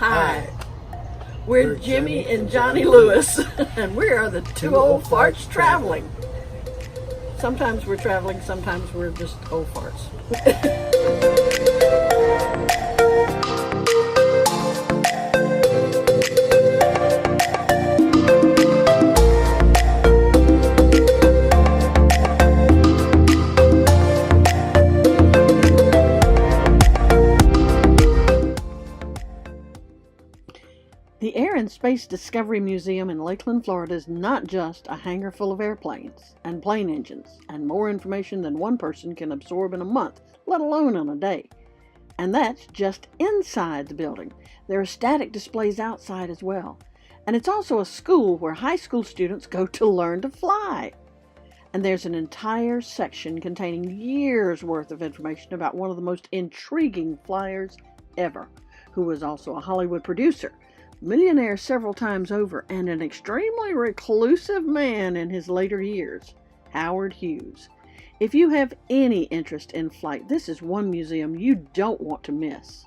Hi, we're Jimmy and Johnny Lewis, and we are the two old farts traveling. Sometimes we're traveling, sometimes we're just old farts. The Air and Space Discovery Museum in Lakeland, Florida is not just a hangar full of airplanes and plane engines and more information than one person can absorb in a month, let alone in a day. And that's just inside the building. There are static displays outside as well. And it's also a school where high school students go to learn to fly. And there's an entire section containing years worth of information about one of the most intriguing flyers ever, who was also a Hollywood producer, millionaire several times over, and an extremely reclusive man in his later years, Hughes. If you have any interest in flight, this is one museum you don't want to miss.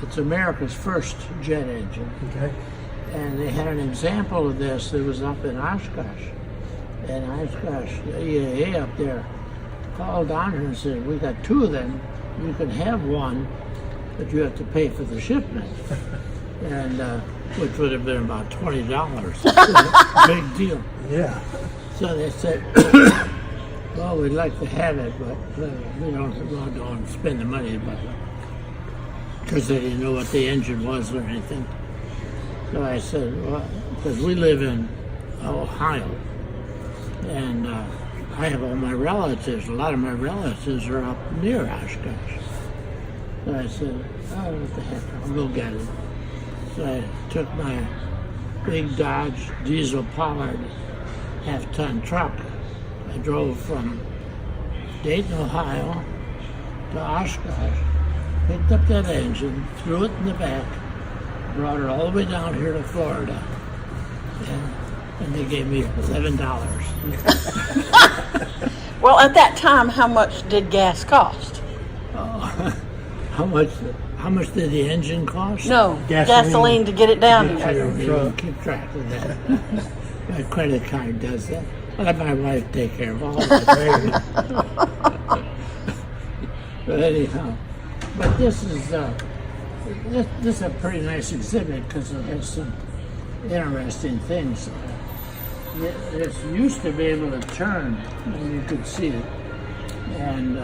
It's America's first jet engine. Okay. And they had an example of this that was up in Oshkosh. And Oshkosh, the EAA up there, called down here and said, we got two of them. You can have one, but you have to pay for the shipment. And which would have been about $20. Big deal. Yeah. So they said, well, we'd like to have it, but we don't spend the money, but because they didn't know what the engine was or anything. So I said, well, because we live in Ohio, and I have all my relatives. A lot of my relatives are up near Oshkosh. So I said, oh, what the heck, I'll go get it. So I took my big Dodge diesel-powered half-ton truck. I drove from Dayton, Ohio to Oshkosh, picked up that engine, threw it in the back, brought it all the way down here to Florida, and they gave me $7. Well, at that time, how much did gas cost? How much did the engine cost? No, gasoline to get it down I here. don't even keep track of that. My credit card does that. I let my wife take care of all that. But anyhow, but this is a pretty nice exhibit because it has some interesting things. It used to be able to turn, and you could see it, and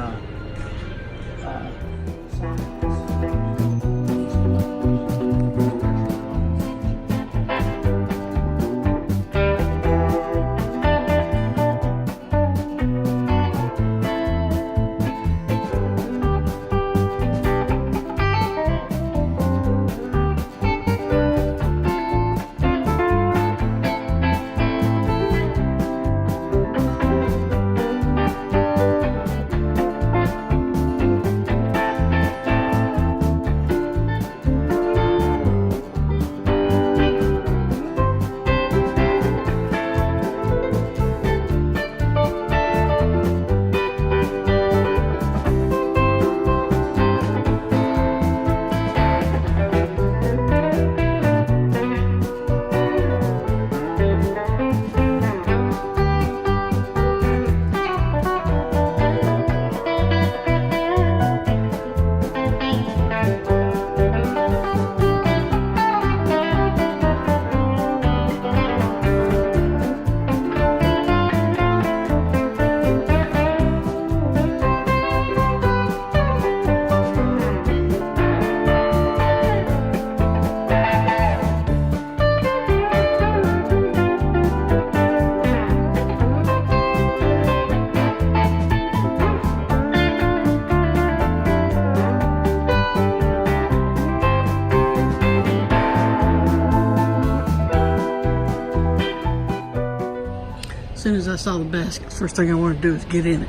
As soon as I saw the basket, first thing I wanted to do is get in it.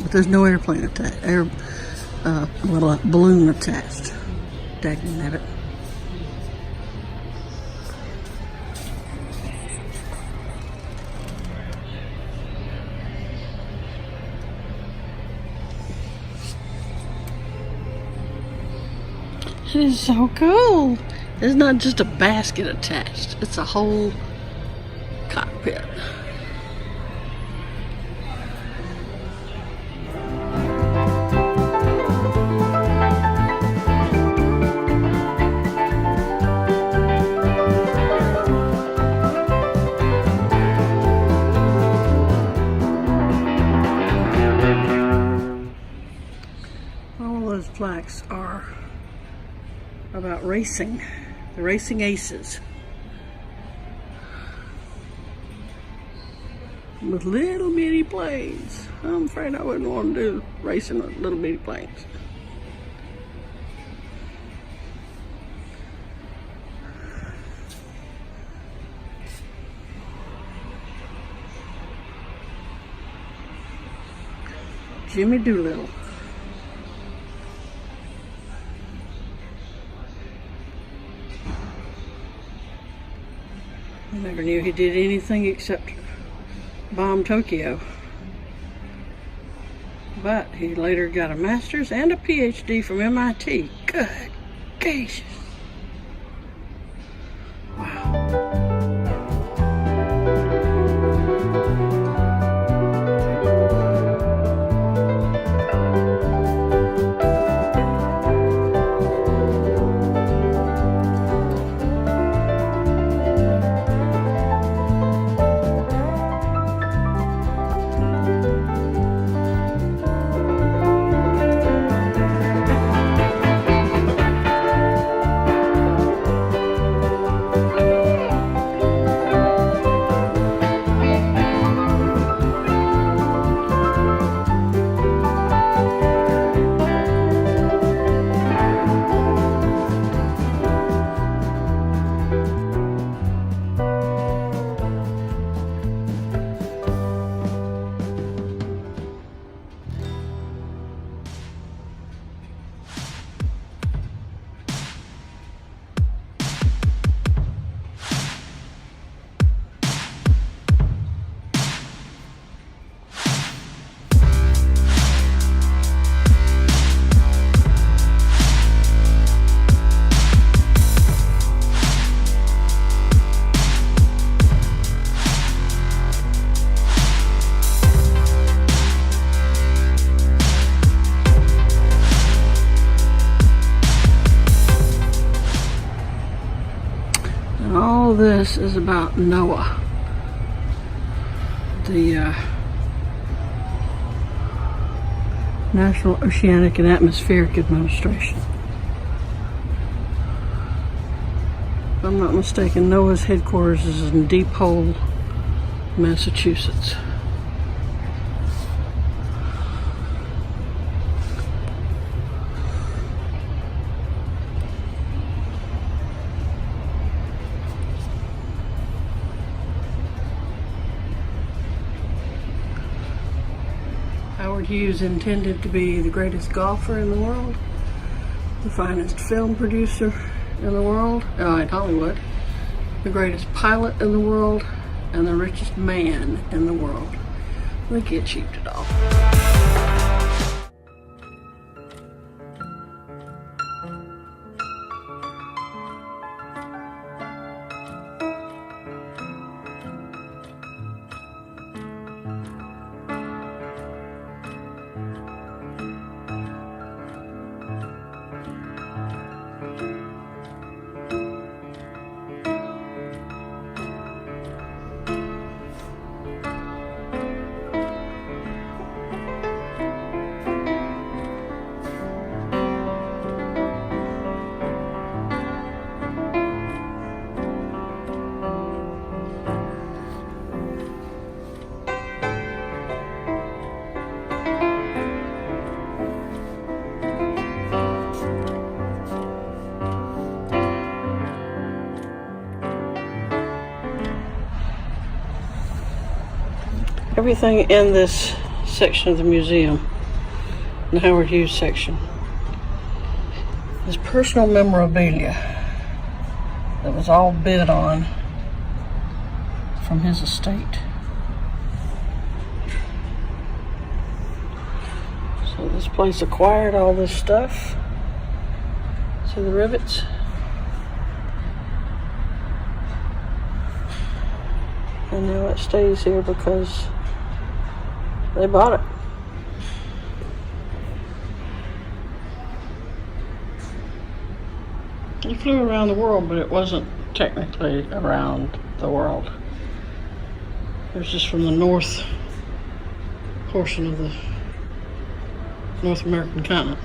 But there's no airplane attached, balloon attached. Dagnabbit. It is so cool. It's not just a basket attached. It's a whole cockpit. All of those plaques are about racing, the racing aces, with little bitty planes. I'm afraid I wouldn't want to do racing with little bitty planes. Jimmy Doolittle. I never knew he did anything except bomb Tokyo. But he later got a master's and a PhD from MIT. Good gracious. Wow. All this is about NOAA, the National Oceanic and Atmospheric Administration. If I'm not mistaken, NOAA's headquarters is in Deep Hole, Massachusetts. Hughes intended to be the greatest golfer in the world, the finest film producer in the world, in Hollywood, the greatest pilot in the world, and the richest man in the world. I think he achieved it all. Everything in this section of the museum, the Howard Hughes section, is personal memorabilia that was all bid on from his estate. So this place acquired all this stuff. See the rivets? And now it stays here because they bought it. He flew around the world, but it wasn't technically around the world. It was just from the north portion of the North American continent.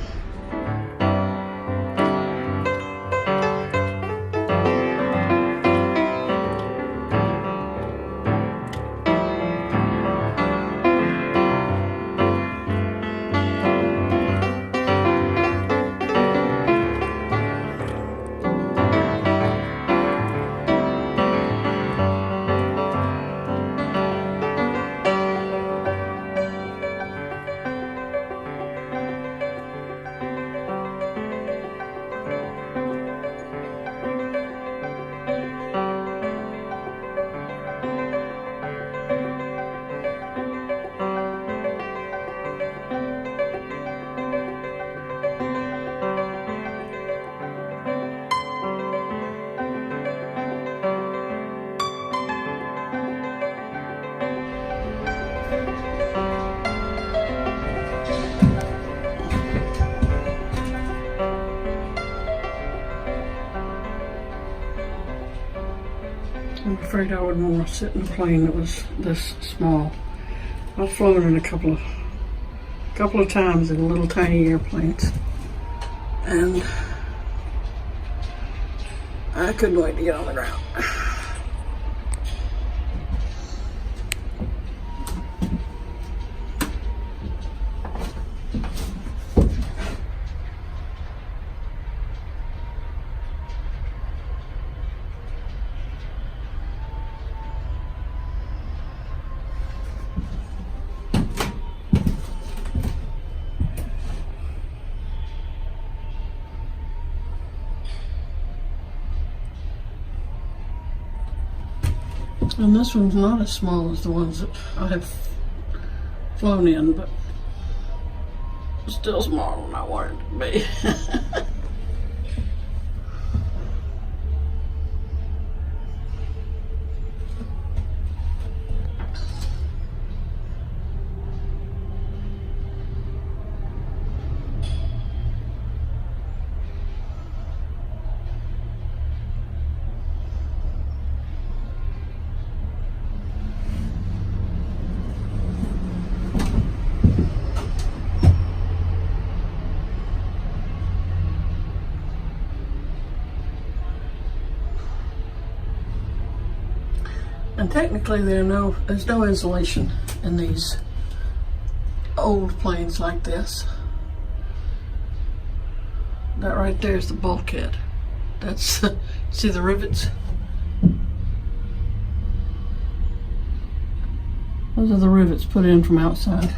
I'm afraid I wouldn't want to sit in a plane that was this small. I've flown in a couple of times in little tiny airplanes, and I couldn't wait to get on the ground. And this one's not as small as the ones that I have flown in, but still smaller than I wanted it to be. And technically there's no insulation in these old planes like this. That right there is the bulkhead. That's, see the rivets? Those are the rivets put in from outside.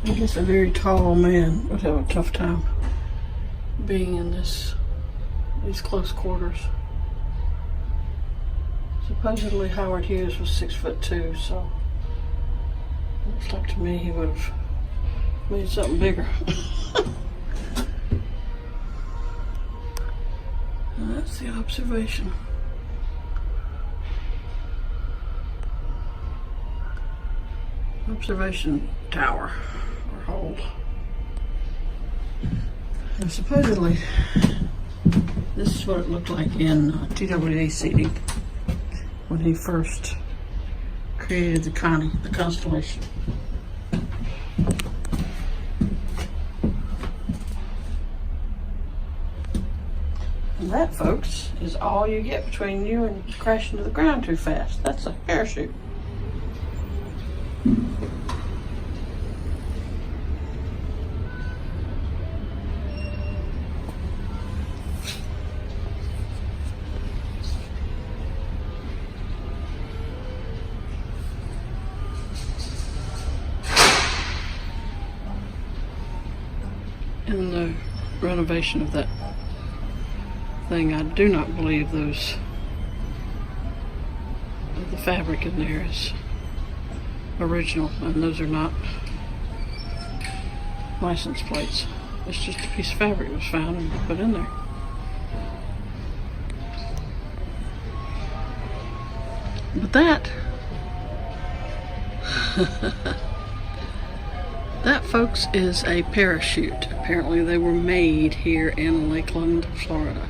I guess a very tall man would have a tough time being in these close quarters. Supposedly Howard Hughes was 6'2", so looks like to me he would have made something bigger. And that's the observation. Observation tower. Hold. And supposedly, this is what it looked like in TWA seating when he first created the constellation. And that, folks, is all you get between you and crashing to the ground too fast. That's a parachute. In the renovation of that thing, I do not believe the fabric in there is original, and those are not license plates. It's just a piece of fabric that was found and put in there. But that that, folks, is a parachute. Apparently they were made here in Lakeland, Florida.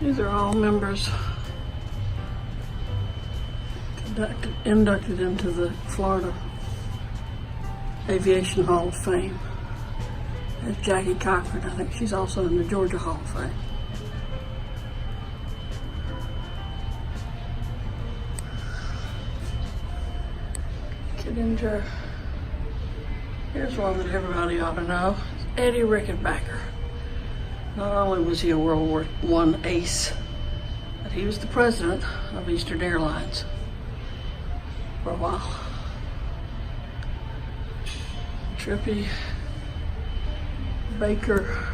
These are all members inducted into the Florida Aviation Hall of Fame. There's Jackie Cochran. I think she's also in the Georgia Hall of Fame. Kiddinger. Here's one that everybody ought to know. Eddie Rickenbacker. Not only was he a World War I ace, but he was the president of Eastern Airlines for a while. Trippy, Baker.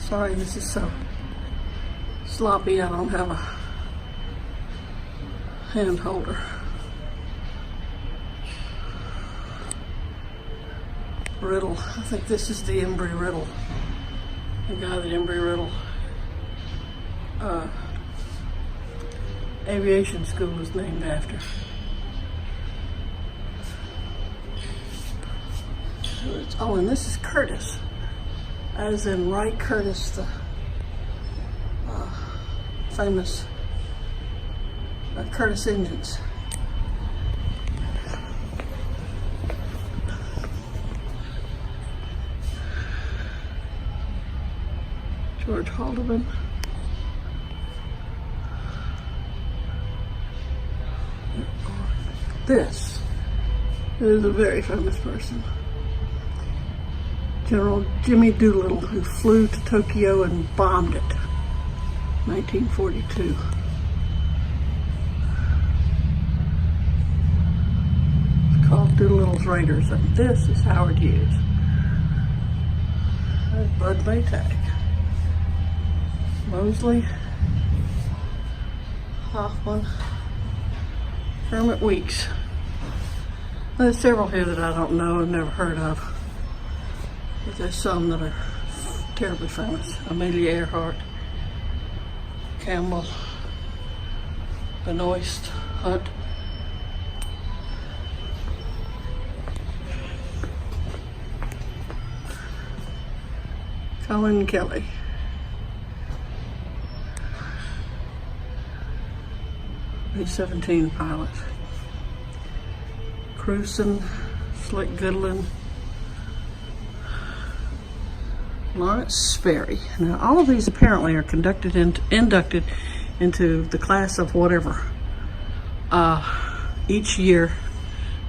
Sorry, this is so sloppy. I don't have a hand holder. Riddle. I think this is the Embry-Riddle. The guy that Embry-Riddle aviation school was named after. Oh, and this is Curtis, as in Wright Curtis, the famous Curtis engines. George Haldeman. This is a very famous person. General Jimmy Doolittle, who flew to Tokyo and bombed it, 1942. It's called Doolittle's Raiders, and this is Howard Hughes. There's Bud Maytag. Mosley, Hoffman, Kermit Weeks. There's several here that I don't know and never heard of, but there's some that are terribly famous. Amelia Earhart, Campbell, Benoist, Hunt. Colin Kelly. B-17 pilot. Cruson, Slick Goodland, Lawrence Sperry. Now, all of these apparently are inducted into the class of whatever. Each year,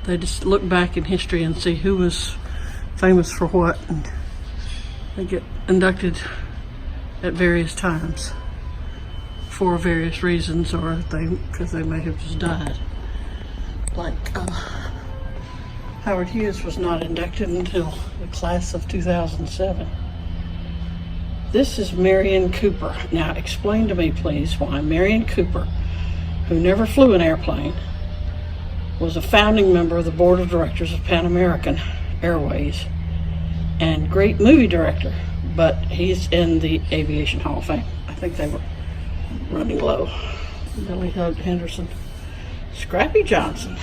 they just look back in history and see who was famous for what, and they get inducted at various times for various reasons, or because they may have just died. Like Howard Hughes was not inducted until the class of 2007. This is Marion Cooper. Now explain to me, please, why Marion Cooper, who never flew an airplane, was a founding member of the board of directors of Pan American Airways and great movie director, but he's in the Aviation Hall of Fame. I think they were running low. Billy Hug Henderson, Scrappy Johnson,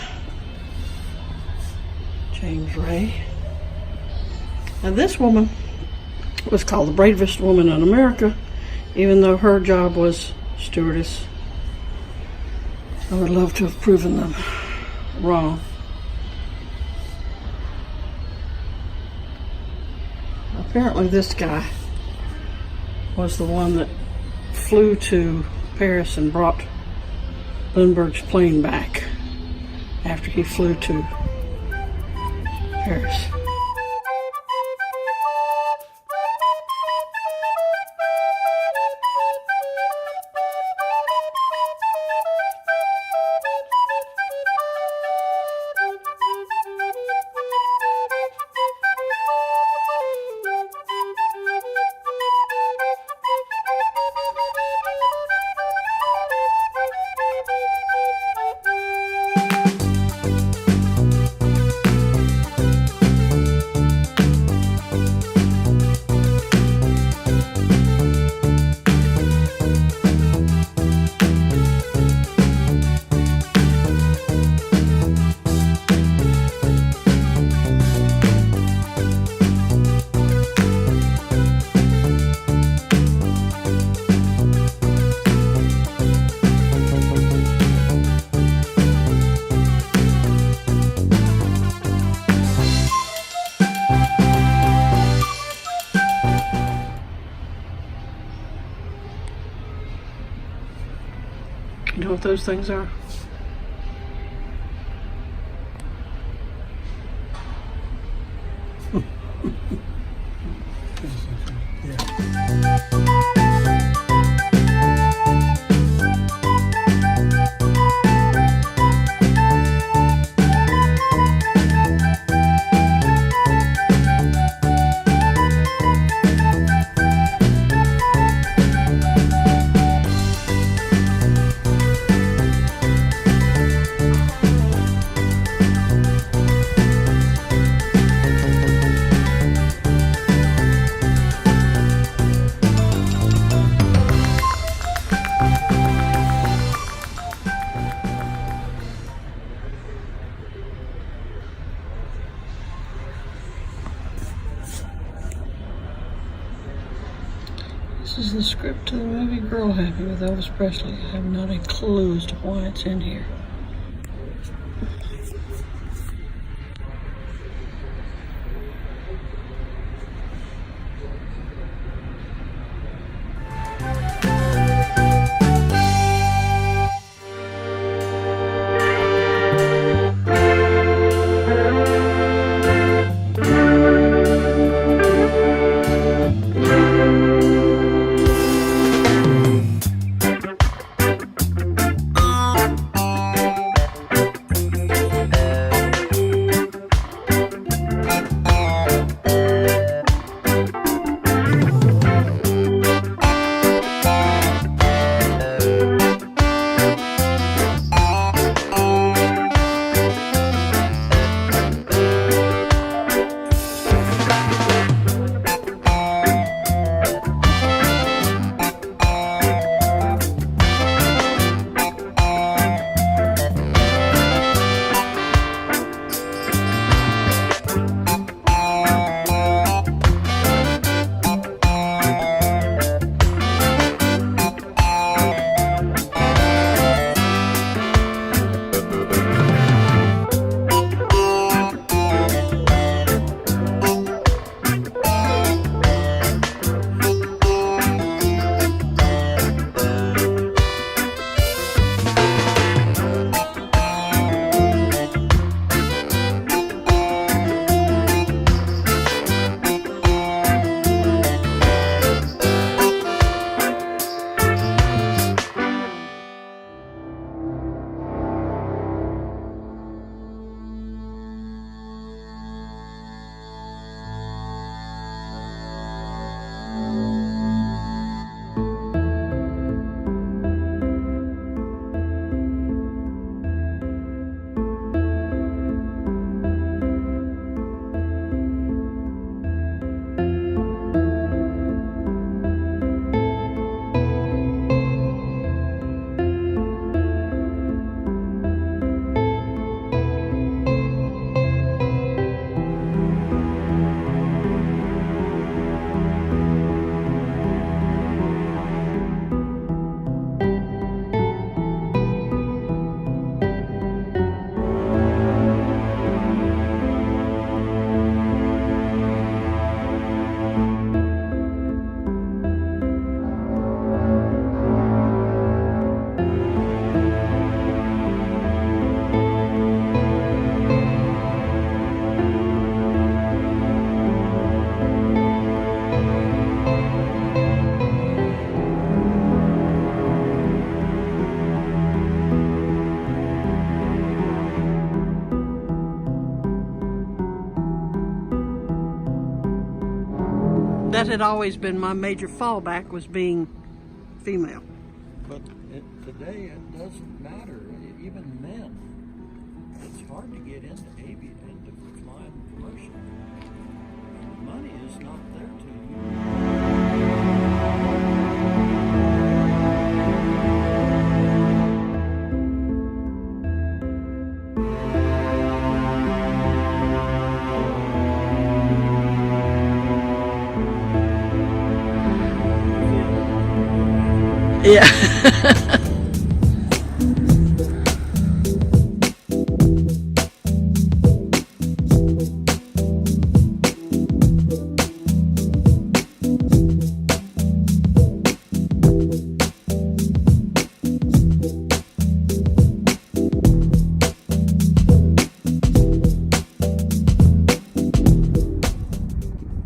James Ray. And this woman was called the bravest woman in America, even though her job was stewardess. I would love to have proven them wrong. Apparently this guy was the one that flew to Paris and brought Lindbergh's plane back after he flew to Paris. You know what those things are? This is the script to the movie Girl Happy with Elvis Presley. I have not a clue as to why it's in here. That had always been my major fallback, was being female. But today it doesn't matter. Even men, it's hard to get into flying commercial. The money is not there to you. Yeah.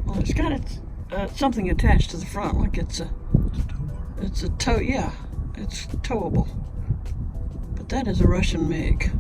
Well, it's got something attached to the front, like it's a tow. Yeah, it's towable. But that is a Russian MiG.